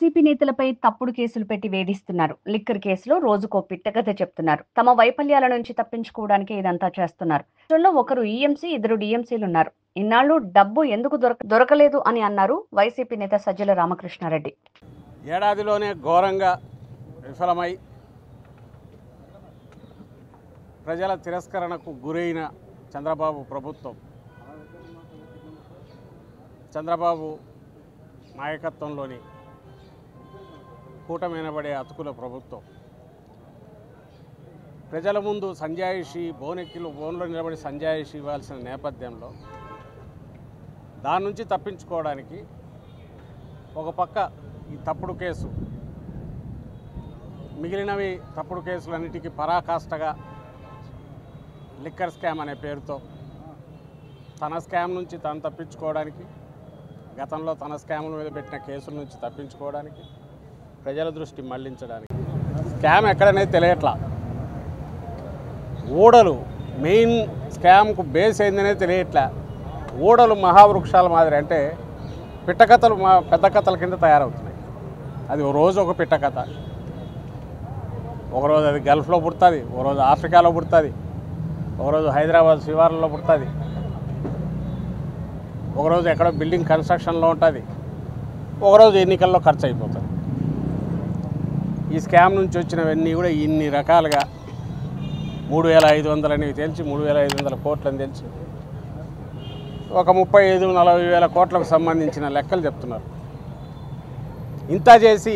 YCP నేతలపై తప్పుడు కేసులు పెట్టి వేధిస్తున్నారు. లిక్కర్ కేసులో రోజుకో పిట్టకథ చెప్తున్నారు. తమ వైఫల్యాల నుంచి తప్పించుకోవడానికి ఇదంతా చేస్తున్నారు. వీళ్ళలో ఒకరు ఈఎంసీ, ఇద్దరు డీఎంసీలున్నారు. ఇన్నాళ్లు డబ్బు ఎందుకు దొరకలేదు అని అన్నారు వైసీపీ నేత సజ్జల రామకృష్ణారెడ్డి. ఏడాదిలోనే ఘోరంగా విఫలమై ప్రజల తిరస్కరణకు గురైన చంద్రబాబు ప్రభుత్వం, చంద్రబాబు నాయకత్వంలోని కూటమినబడే అతుకుల ప్రభుత్వం ప్రజల ముందు సంజాయిషి బోనెక్కిలో నిలబడి సంజాయిషి ఇవ్వాల్సిన నేపథ్యంలో దాని నుంచి తప్పించుకోవడానికి ఒక పక్క ఈ తప్పుడు కేసు, మిగిలినవి తప్పుడు కేసులన్నిటికీ పరాకాష్ఠగా లిక్కర్ స్కామ్ అనే పేరుతో తన స్కామ్ నుంచి తను తప్పించుకోవడానికి, గతంలో తన స్కాముల మీద పెట్టిన కేసుల నుంచి తప్పించుకోవడానికి, ప్రజల దృష్టి మళ్లించడానికి స్కామ్ ఎక్కడనేది తెలియట్లా. ఊడలు మెయిన్ స్కామ్కు బేస్ అయిందనే తెలియట్లా. ఊడలు మహావృక్షాల మాదిరి, అంటే పిట్టకథలు పెద్ద కథల కింద తయారవుతున్నాయి. అది ఓ రోజు ఒక పిట్టకథ, ఒకరోజు అది గల్ఫ్లో పుడుతుంది, ఒకరోజు ఆఫ్రికాలో పుడుతుంది, ఒకరోజు హైదరాబాద్ శివార్లలో పుడుతుంది, ఒకరోజు ఎక్కడో బిల్డింగ్ కన్స్ట్రక్షన్లో ఉంటుంది, ఒకరోజు ఎన్నికల్లో ఖర్చు అయిపోతుంది. ఈ స్కామ్ నుంచి వచ్చినవన్నీ కూడా ఇన్ని రకాలుగా 3,500 అనేవి తెలిసి 3,500 కోట్లని తెలిసి ఒక 35-40 వేల కోట్లకు సంబంధించిన లెక్కలు చెప్తున్నారు. ఇంత చేసి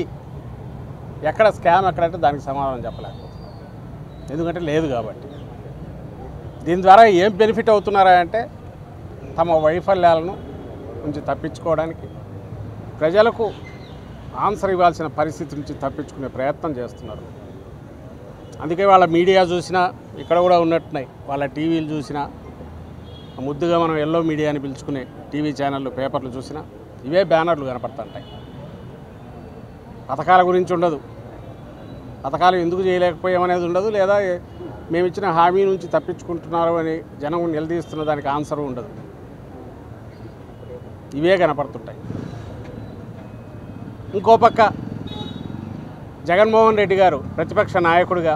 ఎక్కడ స్కామ్ ఎక్కడంటే దానికి సమాధానం చెప్పలేకపోతున్నారు. ఎందుకంటే లేదు కాబట్టి. దీని ద్వారా ఏం బెనిఫిట్ అవుతున్నారా అంటే తమ వైఫల్యాలను నుంచి తప్పించుకోవడానికి, ప్రజలకు ఆన్సర్ ఇవ్వాల్సిన పరిస్థితి నుంచి తప్పించుకునే ప్రయత్నం చేస్తున్నారు. అందుకే వాళ్ళ మీడియా చూసినా ఇక్కడ కూడా ఉన్నట్టున్నాయి, వాళ్ళ టీవీలు చూసినా, ముద్దుగా మనం ఎల్లో మీడియా అని పిలుచుకునే టీవీ ఛానళ్ళు, పేపర్లు చూసినా ఇవే బ్యానర్లు కనపడుతుంటాయి. పథకాల గురించి ఉండదు, పథకాలు ఎందుకు చేయలేకపోయామనేది ఉండదు, లేదా మేము ఇచ్చిన హామీ నుంచి తప్పించుకుంటున్నారు అని జనం నిలదీస్తున్న దానికి ఆన్సర్ ఉండదు. ఇవే కనపడుతుంటాయి. ఇంకో పక్క జగన్మోహన్ రెడ్డి గారు ప్రతిపక్ష నాయకుడిగా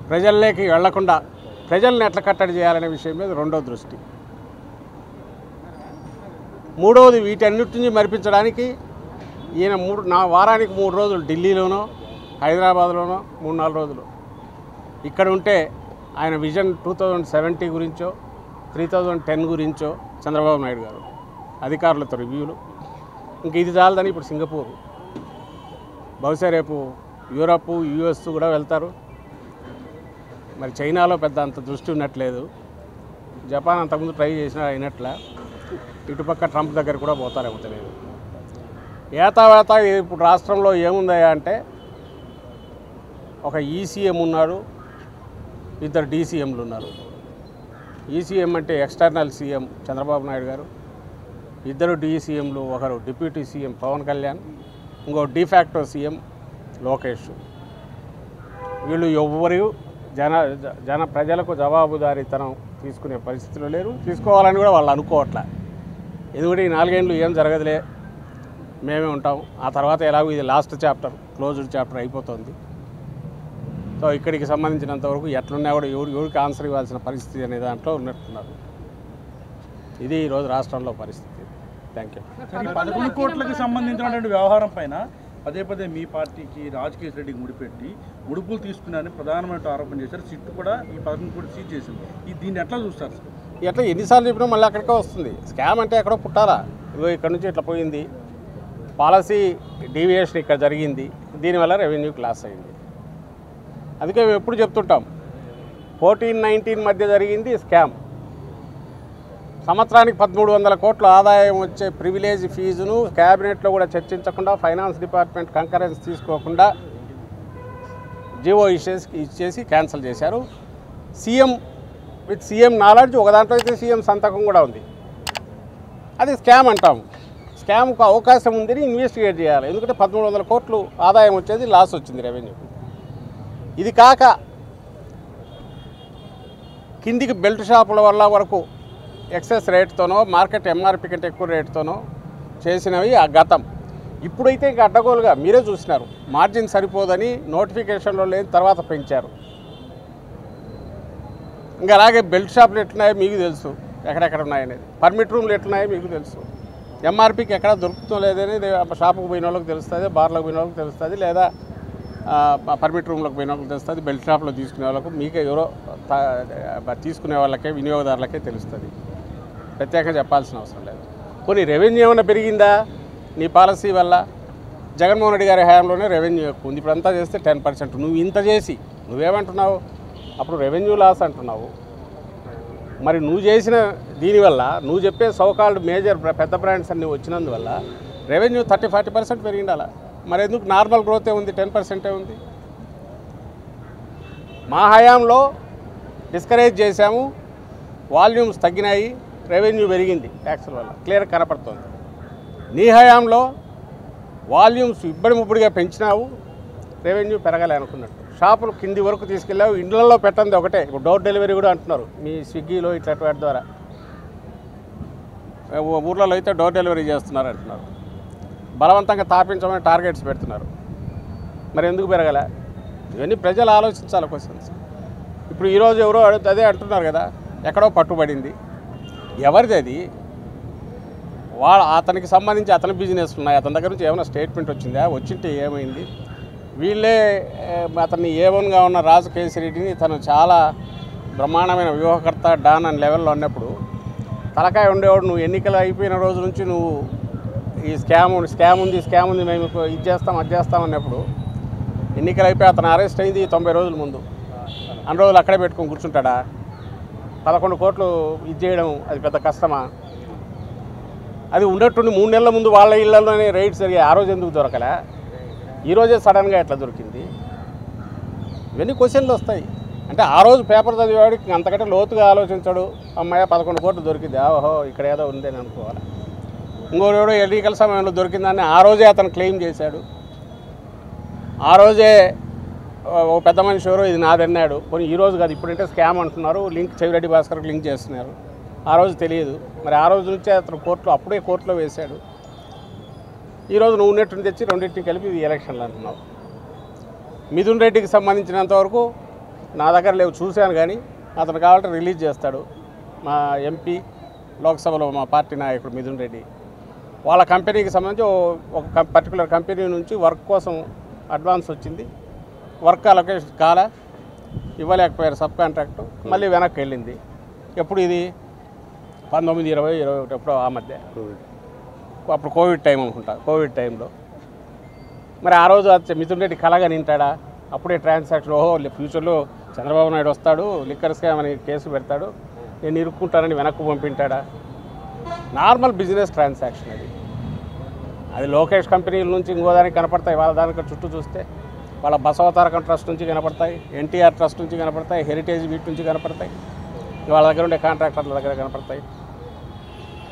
ప్రజల్లోకి వెళ్లకుండా ప్రజల్ని ఎట్లా కట్టడి చేయాలనే విషయం మీద రెండో దృష్టి. మూడవది, వీటన్నిటిని మరిపించడానికి ఈయన వారానికి 3 రోజులు ఢిల్లీలోనో హైదరాబాద్లోనో 3-4 రోజులు ఇక్కడ ఉంటే ఆయన విజన్ 2070 గురించో 3010 గురించో చంద్రబాబు నాయుడు గారు అధికారులతో రివ్యూలు, ఇంక ఇది చాలదని ఇప్పుడు సింగపూర్, బహుశా రేపు యూరప్ యుఎస్ కూడా వెళ్తారు. మరి చైనాలో పెద్ద అంత దృష్టి ఉన్నట్లేదు, జపాన్ అంతకుముందు ట్రై చేసినా అయినట్ల, ఇటుపక్క ట్రంప్ దగ్గర కూడా పోతారేమో తెలియదు. ఏతావేత ఇప్పుడు రాష్ట్రంలో ఏముందయా అంటే ఒక ఈసీఎం ఉన్నాడు, 2 డీసీఎంలు ఉన్నారు. ఈసీఎం అంటే ఎక్స్టర్నల్ సీఎం చంద్రబాబు నాయుడు గారు, 2 డీసీఎంలు, ఒకరు డిప్యూటీ సీఎం పవన్ కళ్యాణ్, ఇంకో డిఫాక్టో సీఎం లోకేష్. వీళ్ళు ఎవ్వరు ప్రజలకు జవాబుదారీతనం తీసుకునే పరిస్థితులు లేరు, తీసుకోవాలని కూడా వాళ్ళు అనుకోవట్లే. ఎందుకంటే ఈ 4 ఏళ్ళు ఏం జరగదులే, మేమే ఉంటాం, ఆ తర్వాత ఎలాగో ఇది లాస్ట్ చాప్టర్, క్లోజ్డ్ చాప్టర్ అయిపోతుంది. సో ఇక్కడికి సంబంధించినంతవరకు ఎట్లున్నా కూడా ఎవరికి ఆన్సర్ ఇవ్వాల్సిన పరిస్థితి అనే దాంట్లో ఉన్నట్టున్నారు. ఇది ఈరోజు రాష్ట్రంలో పరిస్థితి. Thank you. 11 కోట్లకి సంబంధించినటువంటి వ్యవహారం పైన పదే మీ పార్టీకి రాజకేష్ రెడ్డికి ముడిపెట్టి ముడుపులు తీసుకున్నారని ప్రధానమైన ఆరోపణ చేశారు. సిట్టు కూడా ఈ 11 కోట్లు సీజ్ చేసింది. దీన్ని ఎట్లా చూస్తారు సార్? ఎట్లా ఎన్నిసార్లు చెప్పినా మళ్ళీ అక్కడికే వస్తుంది. స్కామ్ అంటే ఎక్కడో పుట్టాలా, ఇగో ఇక్కడ నుంచి ఇట్లా పోయింది, పాలసీ డీవియేషన్ ఇక్కడ జరిగింది, దీనివల్ల రెవెన్యూకి లాస్ అయింది. అందుకే మేము ఎప్పుడు చెప్తుంటాం, 14-19 మధ్య జరిగింది స్కామ్. సంవత్సరానికి 1300 కోట్ల ఆదాయం వచ్చే ప్రివిలేజ్ ఫీజును క్యాబినెట్లో కూడా చర్చించకుండా, ఫైనాన్స్ డిపార్ట్మెంట్ కంకరెన్స్ తీసుకోకుండా జీవో ఇచ్చేసి క్యాన్సిల్ చేశారు. సీఎం నాలెడ్జ్, ఒక దాంట్లో అయితే సీఎం సంతకం కూడా ఉంది. అది స్కామ్ అంటాము. స్కామ్కు అవకాశం ఉందని ఇన్వెస్టిగేట్ చేయాలి. ఎందుకంటే 1300 కోట్లు ఆదాయం వచ్చేది, లాస్ వచ్చింది రెవెన్యూ. ఇది కాక కిందికి బెల్ట్ షాపుల వల్ల వరకు ఎక్సెస్ రేట్తోనో, మార్కెట్ ఎంఆర్పి కంటే ఎక్కువ రేటుతోనో చేసినవి ఆ గతం. ఇప్పుడైతే ఇంకా అడ్డగోలుగా మీరే చూసినారు, మార్జిన్ సరిపోదని నోటిఫికేషన్లో లేని తర్వాత పెంచారు. ఇంకా అలాగే బెల్ట్ షాపులు ఎట్లున్నాయో మీకు తెలుసు, ఎక్కడెక్కడ ఉన్నాయనేది. పర్మిట్ రూమ్లు ఎట్లున్నాయో మీకు తెలుసు. ఎంఆర్పీకి ఎక్కడ దొరుకుతుందో లేదనేది షాపుకు పోయిన వాళ్ళకి తెలుస్తుంది, బార్లకు పోయిన వాళ్ళకి తెలుస్తుంది, లేదా పర్మిట్ రూమ్లోకి పోయిన వాళ్ళకి తెలుస్తుంది, బెల్ట్ షాప్లో తీసుకునే వాళ్ళకు, మీకే ఎవరో తీసుకునే వాళ్ళకే, వినియోగదారులకే తెలుస్తుంది. ప్రత్యేకంగా చెప్పాల్సిన అవసరం లేదు. కొన్ని రెవెన్యూ ఏమైనా పెరిగిందా నీ పాలసీ వల్ల? జగన్మోహన్ రెడ్డి గారి హయాంలోనే రెవెన్యూ ఎక్కువ ఉంది. ఇప్పుడు అంతా చేస్తే 10%. నువ్వు ఇంత చేసి నువ్వేమంటున్నావు? అప్పుడు రెవెన్యూ లాస్ అంటున్నావు. మరి నువ్వు చేసిన దీనివల్ల, నువ్వు చెప్పే సోకాల్డ్ మేజర్ పెద్ద బ్రాండ్స్ అన్నీ వచ్చినందువల్ల రెవెన్యూ 30-40% పెరిగిండాల. మరి ఎందుకు నార్మల్ గ్రోతే ఉంది, 10% ఉంది? మా హయాంలో డిస్కరేజ్ చేశాము, వాల్యూమ్స్ తగ్గినాయి, రెవెన్యూ పెరిగింది ట్యాక్సుల వల్ల, క్లియర్ కనపడుతుంది. నీ హయాంలో వాల్యూమ్స్ ఇబ్బడిముబ్బడిగా పెంచినావు, రెవెన్యూ పెరగాలి అనుకున్నట్టు. షాపులు కింది వరకు తీసుకెళ్ళావు, ఇండ్లలో పెట్టండి ఒకటే. ఇప్పుడు డోర్ డెలివరీ కూడా అంటున్నారు మీ స్విగ్గీలో ఇట్లాంటి వాటి ద్వారా. ఊర్లలో అయితే డోర్ డెలివరీ చేస్తున్నారు అంటున్నారు. బలవంతంగా తాపించమని టార్గెట్స్ పెడుతున్నారు. మరి ఎందుకు పెరగలే? ఇవన్నీ ప్రజలు ఆలోచించాలి క్వశ్చన్స్. ఇప్పుడు ఈరోజు ఎవరో అదే అంటున్నారు కదా, ఎక్కడో పట్టుబడింది. ఎవరిది అది? అతనికి సంబంధించి అతని బిజినెస్ ఉన్నాయి, అతని దగ్గర నుంచి ఏమైనా స్టేట్మెంట్ వచ్చిందా? వచ్చింటే ఏమైంది? వీళ్ళే అతన్ని A1గా ఉన్న రాజు కేసిరెడ్డిని తను చాలా బ్రహ్మాండమైన వ్యూహకర్త, డాన్ అని లెవెల్లో ఉన్నప్పుడు తలకాయ ఉండేవాడు. నువ్వు ఎన్నికలు అయిపోయిన రోజు నుంచి నువ్వు ఈ స్కామ్ ఉంది మేము ఇది చేస్తాం అది చేస్తాం అన్నప్పుడు, ఎన్నికలు అయిపోయి అతను అరెస్ట్ అయింది 90 రోజుల ముందు. అన్ని రోజులు అక్కడే పెట్టుకొని కూర్చుంటాడా? 11 కోట్లు ఇది చేయడం అది పెద్ద కష్టమా? అది ఉన్నట్టుండి 3 నెలల ముందు వాళ్ళ ఇళ్లలోనే రైడ్స్ జరిగాయి. ఆ రోజు ఎందుకు దొరకలే? ఈరోజే సడన్గా ఎట్లా దొరికింది? ఇవన్నీ క్వశ్చన్లు వస్తాయి. అంటే ఆ రోజు పేపర్ చదివేవాడికి అంతకంటే లోతుగా ఆలోచించాడు. అమ్మాయి 11 కోట్లు దొరికింది, ఓహో ఇక్కడ ఏదో ఉంది అని అనుకోవాలి. ఇంకోడు ఎన్నికల సమయంలో దొరికిందని ఆ రోజే అతను క్లెయిమ్ చేశాడు. ఆ రోజే ఓ పెద్ద మనిషి ఎవరో ఇది నాదన్నాడు. కొన్ని ఈ రోజు కాదు, ఇప్పుడంటే స్కామ్ అంటున్నారు, లింక్ చెవిరెడ్డి భాస్కర్కి లింక్ చేస్తున్నారు. ఆ రోజు తెలియదు. మరి ఆ రోజు నుంచే అతను అప్పుడే కోర్టులో వేశాడు. ఈరోజు నువ్వు ఉన్నట్టుని తెచ్చి రెండింటిని కలిపి ఇది ఎలక్షన్లు అంటున్నావు. మిథున్ రెడ్డికి సంబంధించినంతవరకు నా దగ్గర లేవు, చూశాను. కానీ అతను కావాలంటే రిలీజ్ చేస్తాడు. మా ఎంపీ లోక్సభలో మా పార్టీ నాయకుడు మిథున్ రెడ్డి వాళ్ళ కంపెనీకి సంబంధించి ఒక పర్టికులర్ కంపెనీ నుంచి వర్క్ కోసం అడ్వాన్స్ వచ్చింది. వర్క్ అలొకేషన్ కాలా, ఇవ్వలేకపోయారు సబ్ కాంట్రాక్టు. మళ్ళీ వెనక్కి వెళ్ళింది. ఎప్పుడు ఇది 19-20-21 ఎప్పుడో ఆ మధ్య, అప్పుడు కోవిడ్ టైం అనుకుంటా. కోవిడ్ టైంలో మరి ఆ రోజు మిథున్ రెడ్డి కలగా నింటాడా? అప్పుడే ట్రాన్సాక్షన్, ఓహో ఫ్యూచర్లో చంద్రబాబు నాయుడు వస్తాడు, లిక్కర్ స్కామ్ అని కేసు పెడతాడు, నేను ఇరుక్కుంటానని వెనక్కు పంపింటాడా? నార్మల్ బిజినెస్ ట్రాన్సాక్షన్ అది లోకేష్ కంపెనీల నుంచి ఇంకో దానికి కనపడతాయి. వాళ్ళ దానికి చుట్టూ చూస్తే వాళ్ళ బసవతారకం ట్రస్ట్ నుంచి కనపడతాయి, ఎన్టీఆర్ ట్రస్ట్ నుంచి కనపడతాయి, హెరిటేజ్ వీటి నుంచి కనపడతాయి, వాళ్ళ దగ్గర ఉండే కాంట్రాక్టర్ల దగ్గర కనపడతాయి.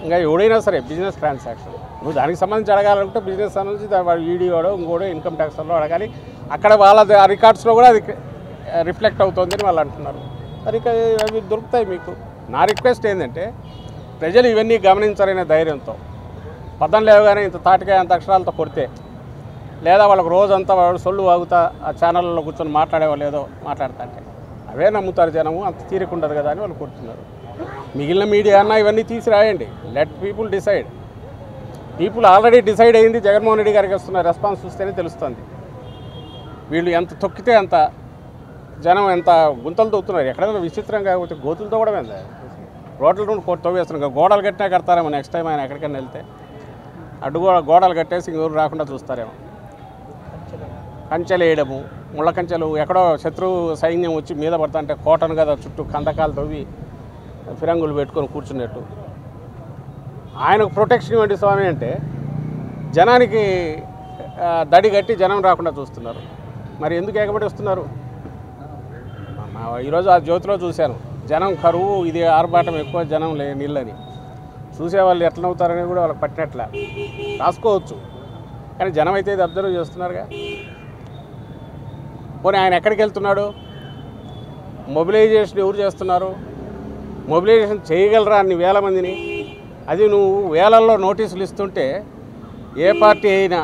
ఇంకా ఎవడైనా సరే బిజినెస్ ట్రాన్సాక్షన్ నువ్వు దానికి సంబంధించి అడగాలంటే బిజినెస్ సంబంధించి వాడు ఈడీవాడో ఇంకోడో ఇన్కమ్ ట్యాక్స్లో అడగాలి. అక్కడ వాళ్ళ రికార్డ్స్లో కూడా అది రిఫ్లెక్ట్ అవుతుంది అని వాళ్ళు అంటున్నారు. మరి అవి దొరుకుతాయి మీకు. నా రిక్వెస్ట్ ఏంటంటే ప్రజలు ఇవన్నీ గమనించాలనే ధైర్యంతో పదం లేవగానే ఇంత తాటికాయ అంత అక్షరాలతో కొడితే, లేదా వాళ్ళకు రోజంతా వాడు సొల్లు వాగుతా ఆ ఛానళ్ళలో కూర్చొని మాట్లాడేవాళ్ళు ఏదో మాట్లాడతా అంటే అవే నమ్ముతారు జనము. అంత తీరికుండదు కదా అని వాళ్ళు కొడుతున్నారు. మిగిలిన మీడియా అన్న ఇవన్నీ తీసి రాయండి. Let people decide. People already decide అయింది. జగన్మోహన్ రెడ్డి గారికి వస్తున్న రెస్పాన్స్ చూస్తేనే తెలుస్తుంది. వీళ్ళు ఎంత తొక్కితే అంత జనం ఎంత గుంతలు తొక్కుతున్నారు. ఎక్కడైనా విచిత్రం కాకపోతే గోతులతో కూడా వెళ్దా రోడ్ల నుండి తవ్వేస్తున్నాం. గోడలు కట్టినా కడతారేమో నెక్స్ట్ టైం ఆయన ఎక్కడికైనా వెళ్తే. గోడలు కట్టేసి ఇంకెవరు రాకుండా చూస్తారేమో. కంచెలు వేయడము, ముళ్ళ కంచెలు, ఎక్కడో శత్రువు సైన్యం వచ్చి మీద పడతా అంటే కోటను కదా చుట్టూ కందకాలు తవ్వి ఫిరంగులు పెట్టుకొని కూర్చున్నట్టు. ఆయనకు ప్రొటెక్షన్ ఇవ్వండి స్వామి అంటే జనానికి దడి కట్టి జనం రాకుండా చూస్తున్నారు. మరి ఎందుకు ఎగబడి వస్తున్నారు? ఈరోజు ఆ జ్యోతిలో చూశాను, జనం కరువు, ఇది ఆర్భాటం ఎక్కువ, జనం నీళ్ళని. చూసేవాళ్ళు ఎట్లా అవుతారని కూడా వాళ్ళకి పట్టినట్ల రాసుకోవచ్చు. కానీ జనం అయితే ఇది అబ్జర్వ్ చేస్తున్నారుగా. పోనీ ఆయన ఎక్కడికి వెళ్తున్నాడు? మొబిలైజేషన్ ఎవరు చేస్తున్నారు? మొబిలైజేషన్ చేయగలరా అన్ని వేల మందిని? అది నువ్వు వేలల్లో నోటీసులు ఇస్తుంటే ఏ పార్టీ అయినా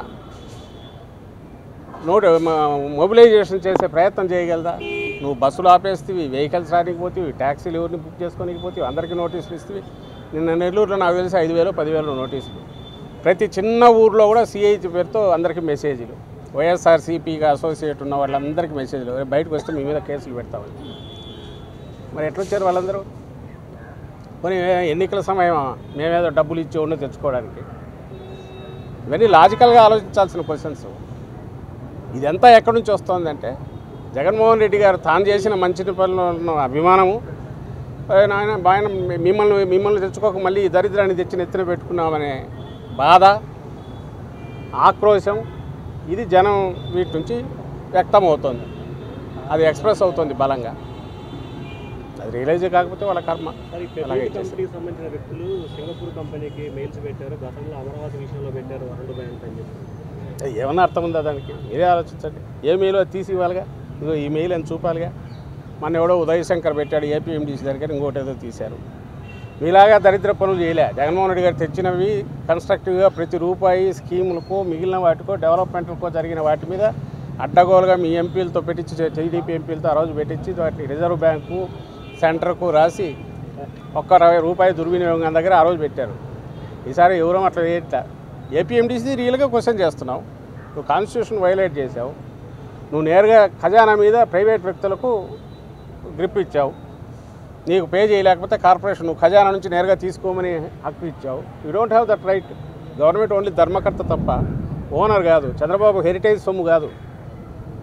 మొబిలైజేషన్ చేసే ప్రయత్నం చేయగలదా? నువ్వు బస్సులు ఆపేస్తేవి, వెహికల్స్ రానికి పోతేవి, ట్యాక్సీలు ఎవరిని బుక్ చేసుకోనికి పోతేవి, అందరికీ నోటీసులు ఇస్తేవి. నిన్న నెల్లూరులో నాకు తెలిసి 5,000 10,000 నోటీసులు. ప్రతి చిన్న ఊర్లో కూడా సిఐటి పేరుతో అందరికీ మెసేజ్లు, వైఎస్ఆర్సీపీగా అసోసియేట్ ఉన్న వాళ్ళందరికీ మెసేజ్లు, బయటకు వస్తే మీ మీద కేసులు పెడతామని. మరి ఎట్లొచ్చారు వాళ్ళందరూ? కొన్ని ఎన్నికల సమయం మేమేదో డబ్బులు ఇచ్చి ఉండి తెచ్చుకోవడానికి. ఇవన్నీ లాజికల్గా ఆలోచించాల్సిన క్వశ్చన్స్. ఇదంతా ఎక్కడి నుంచి వస్తుందంటే జగన్మోహన్ రెడ్డి గారు తాను చేసిన మంచి పనుల్లో ఉన్న అభిమానము, ఆయన మిమ్మల్ని తెచ్చుకోక మళ్ళీ ఈ దరిద్రాన్ని తెచ్చి నెత్తిన పెట్టుకున్నామనే బాధ, ఆక్రోశం, ఇది జనం వీటి నుంచి వ్యక్తం అవుతుంది. అది ఎక్స్ప్రెస్ అవుతుంది బలంగా. అది రియలైజ్ కాకపోతే వాళ్ళ కర్మ. కంపెనీకి సంబంధించిన వ్యక్తులు సింగపూర్ కంపెనీకి మెయిల్స్ పెట్టారు, గతంలో అమరావతి విషయంలో పెట్టారు వరల్డ్ బ్యాంక్ అని చెప్పి. ఏమన్నా అర్థం ఉందా దానికి? మీరే ఆలోచించండి. ఏ మెయిల్ తీసి ఇవ్వాలిగా, ఇదిగో ఈ మెయిల్ అని చూపాలిగా. మన ఎవడో ఉదయశంకర్ పెట్టాడు ఏపీఎండీసీ దగ్గర, ఇంకోటి ఏదో తీశారు. మీలాగా దరిద్ర పనులు చేయలే. జగన్మోహన్ రెడ్డి గారు తెచ్చినవి కన్స్ట్రక్టివ్గా ప్రతి రూపాయి స్కీములకో మిగిలిన వాటికో డెవలప్మెంట్లకో జరిగిన వాటి మీద అడ్డగోలుగా మీ ఎంపీలతో పెట్టించి, టీడీపీ ఎంపీలతో ఆ రోజు పెట్టించి వాటిని రిజర్వ్ బ్యాంకు సెంటర్కు రాసి ₹1 దుర్వినియోగం దగ్గర ఆ రోజు పెట్టారు. ఈసారి ఎవరో అట్లా వేయట్లా. ఏపీఎండీసీ రియల్గా క్వశ్చన్ చేస్తున్నావు. నువ్వు కాన్స్టిట్యూషన్ వైలేట్ చేసావు. నువ్వు నేరుగా ఖజానా మీద ప్రైవేట్ వ్యక్తులకు గ్రిప్ ఇచ్చావు. నీకు పే చేయలేకపోతే కార్పొరేషన్ నువ్వు ఖజానా నుంచి నేరుగా తీసుకోమని హక్కు ఇచ్చావు. You don't have that right. Government only ధర్మకర్త తప్ప ఓనర్ కాదు. చంద్రబాబు హెరిటేజ్ సొమ్ము కాదు,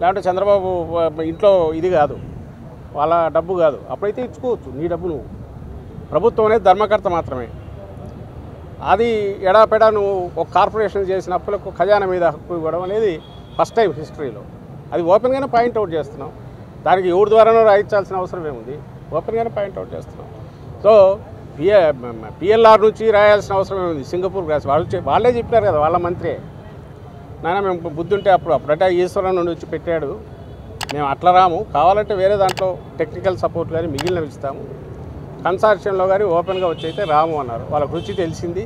లేకుంటే చంద్రబాబు ఇంట్లో ఇది కాదు, వాళ్ళ డబ్బు కాదు. అప్పుడైతే ఇచ్చుకోవచ్చు నీ డబ్బు. నువ్వు ప్రభుత్వం అనేది ధర్మకర్త మాత్రమే. అది ఎడాపెడా నువ్వు ఒక కార్పొరేషన్ చేసిన అప్పులకు ఖజానా మీద హక్కు ఇవ్వడం అనేది ఫస్ట్ టైం హిస్టరీలో. అది ఓపెన్గానే పాయింట్అవుట్ చేస్తున్నాం. దానికి ఎవరి ద్వారానో రాయించాల్సిన అవసరం ఏముంది? ఓపెన్గానే పాయింట్అవుట్ చేస్తున్నాం. సో పిఎల్ఆర్ నుంచి రాయాల్సిన అవసరం ఏముంది? సింగపూర్ రాసి వాళ్ళే చెప్పారు కదా, వాళ్ళ మంత్రే. నాయన మేము బుద్ధి ఉంటే అప్పుడంటే ఈశ్వరన్ నుండి వచ్చి పెట్టాడు, మేము అట్లా రాము, కావాలంటే వేరే దాంట్లో టెక్నికల్ సపోర్ట్ కానీ మిగిలినవి ఇస్తాము, కన్సార్షియంలో కానీ ఓపెన్గా వచ్చి అయితే రాము అన్నారు. వాళ్ళకు రుచి తెలిసింది.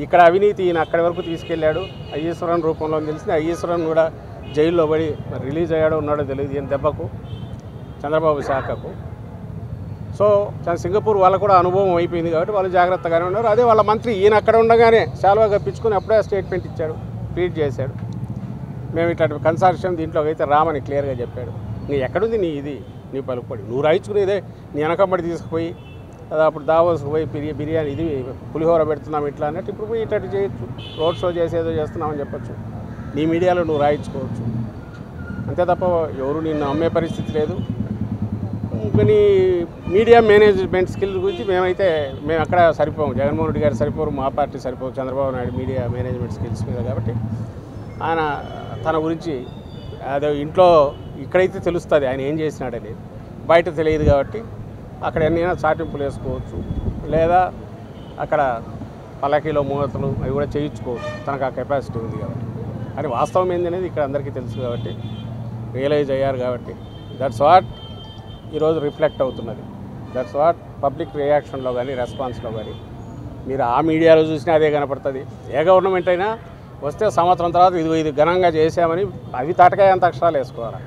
ఇక్కడ అవినీతి ఈయన అక్కడి వరకు తీసుకెళ్ళాడు, ఈశ్వరన్ రూపంలో తెలిసింది. ఈశ్వరన్ కూడా జైల్లో పడి రిలీజ్ అయ్యాడో ఉన్నాడో తెలియదు ఈయన దెబ్బకు, చంద్రబాబు శాఖకు. సో సింగపూర్ వాళ్ళకు కూడా అనుభవం అయిపోయింది కాబట్టి వాళ్ళు జాగ్రత్తగానే ఉన్నారు. అదే వాళ్ళ మంత్రి ఈయన అక్కడ ఉండగానే శాలువా కప్పించుకొని అప్పుడే స్టేట్మెంట్ ఇచ్చాడు, ట్వీట్ చేశాడు, మేము ఇట్లాంటి కన్సార్షియం దీంట్లోకి అయితే రామని క్లియర్గా చెప్పాడు. నీ ఎక్కడుంది నీ పలుకుబడి? నువ్వు రాయించుకునేదే నీ వెనకబడి తీసుకుపోయి కదా, అప్పుడు దావోస్కి పోయి బిర్యానీ ఇది పులిహోర పెడుతున్నాం ఇట్లా అన్నట్టు ఇప్పుడు పోయి ఇట్లాంటి చేయొచ్చు, రోడ్ షో చేసేదో చేస్తున్నామని చెప్పచ్చు. నీ మీడియాలో నువ్వు రాయించుకోవచ్చు, అంతే తప్ప ఎవరు నిన్ను అమ్మే పరిస్థితి లేదు. కొన్ని మీడియా మేనేజ్మెంట్ స్కిల్ గురించి మేము అక్కడ సరిపోము. జగన్మోహన్ రెడ్డి గారు సరిపోరు, మా పార్టీ సరిపోవు Chandrababu Naidu media management skills మీద. కాబట్టి ఆయన తన గురించి అదే ఇంట్లో ఇక్కడైతే తెలుస్తుంది ఆయన ఏం చేసినాడని, బయట తెలియదు. కాబట్టి అక్కడ ఎన్నైనా చాటింపులు వేసుకోవచ్చు, లేదా అక్కడ పల్లకీలో మూగతలు అవి కూడా చేయించుకోవచ్చు, తనకు ఆ కెపాసిటీ ఉంది కాబట్టి. అని వాస్తవం ఏందనేది ఇక్కడ అందరికీ తెలుసు కాబట్టి, రియలైజ్ అయ్యారు కాబట్టి, దట్స్ వాట్ ఈరోజు రిఫ్లెక్ట్ అవుతున్నది. దట్స్ వాట్ పబ్లిక్ రియాక్షన్లో కానీ రెస్పాన్స్లో కానీ మీరు ఆ మీడియాలో చూసినా అదే కనపడుతుంది. ఏ గవర్నమెంట్ అయినా వస్తే సంవత్సరం తర్వాత ఇది ఘనంగా చేసామని అవి తాటకాయ అంత అక్షరాలు వేసుకోవాలి.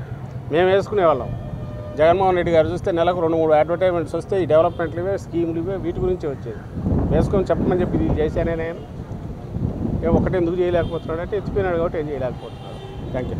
మేము వేసుకునేవాళ్ళం. జగన్మోహన్ రెడ్డి గారు చూస్తే నెలకు 2-3 అడ్వర్టైజ్మెంట్స్ వస్తే ఈ డెవలప్మెంట్లు ఇవే, స్కీములు ఇవే, వీటి గురించి వచ్చేది. వేసుకొని చెప్పమని చెప్పి ఇది చేశానే నేను, ఒకటి ఎందుకు చేయలేకపోతున్నాడు అంటే ఎత్తిపోయినాడు కాబట్టి ఏం చేయలేకపోతున్నాడు. Thank you.